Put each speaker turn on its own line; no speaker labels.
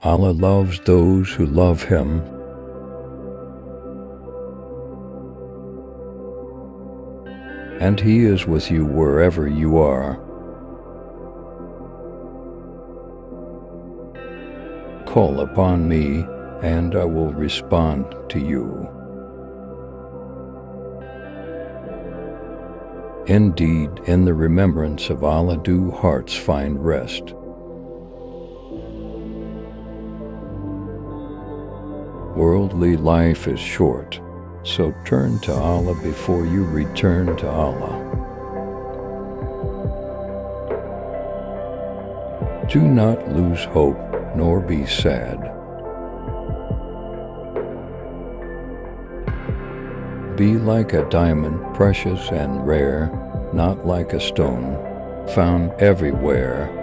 Allah loves those who love Him, and He is with you wherever you are. Call upon me, and I will respond to you. Indeed, in the remembrance of Allah do hearts find rest. Worldly life is short, so turn to Allah before you return to Allah. Do not lose hope, nor be sad. Be like a diamond, precious and rare, not like a stone, found everywhere.